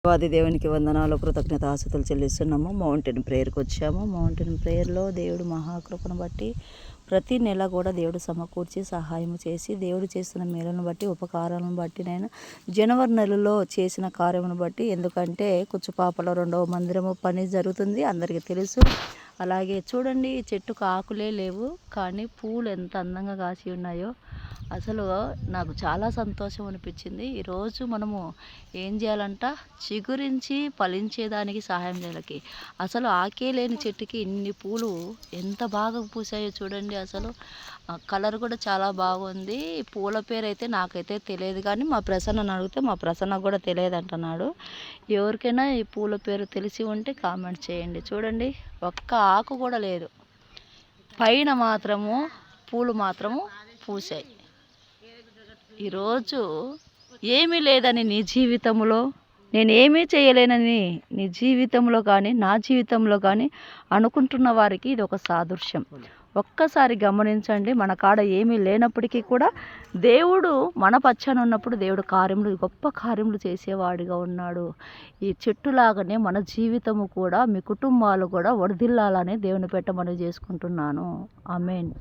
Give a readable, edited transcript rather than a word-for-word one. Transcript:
దేవాది దేవునికి వందనాలు, కృతజ్ఞతాస్తుతులు చెల్లిస్తున్నాము. మౌంటైన్ ప్రేయర్కి వచ్చాము. మౌంటైన్ ప్రేయర్లో దేవుడు మహాకృపను బట్టి ప్రతి నెల కూడా దేవుడు సమకూర్చి సహాయం చేసి దేవుడు చేస్తున్న మేలను బట్టి ఉపకారాలను బట్టి నేను జనవరి నెలలో చేసిన కార్యమును బట్టి, ఎందుకంటే కుచ్చుపాపలో 2వ మందిరము పని జరుగుతుంది, అందరికీ తెలుసు. అలాగే చూడండి, చెట్టుకు ఆకులే లేవు కానీ పూలు ఎంత అందంగా కాసి ఉన్నాయో. అసలు నాకు చాలా సంతోషం అనిపించింది. ఈరోజు మనము ఏం చేయాలంట, చిగురించి ఫలించేదానికి సహాయం చేయాలి. అసలు ఆకే లేని చెట్టుకి ఇన్ని పూలు ఎంత బాగా పూసాయో చూడండి. అసలు కలర్ కూడా చాలా బాగుంది. పూల పేరు అయితే నాకైతే తెలియదు, కానీ మా ప్రసన్నను అడిగితే మా ప్రసన్నకు కూడా తెలియదు అంటున్నాడు. ఎవరికైనా ఈ పూల పేరు తెలిసి ఉంటే కామెంట్ చేయండి. చూడండి, ఒక్క ఆకు కూడా లేదు, పైన మాత్రము పూలు మాత్రము పూసాయి. ఈరోజు ఏమీ లేదని నీ జీవితంలో, నేను ఏమీ చేయలేనని నీ జీవితంలో కానీ నా జీవితంలో కానీ అనుకుంటున్న వారికి ఇది ఒక సాదృశ్యం. ఒక్కసారి గమనించండి, మన కాడ ఏమీ లేనప్పటికీ కూడా దేవుడు మన పచ్చని ఉన్నప్పుడు దేవుడు కార్యములు, గొప్ప కార్యములు చేసేవాడిగా ఉన్నాడు. ఈ చెట్టులాగానే మన జీవితము కూడా, మీ కుటుంబాలు కూడా వర్ధిల్లాలని దేవుని పెట్ట మనవి చేసుకుంటున్నాను. ఆమేన్.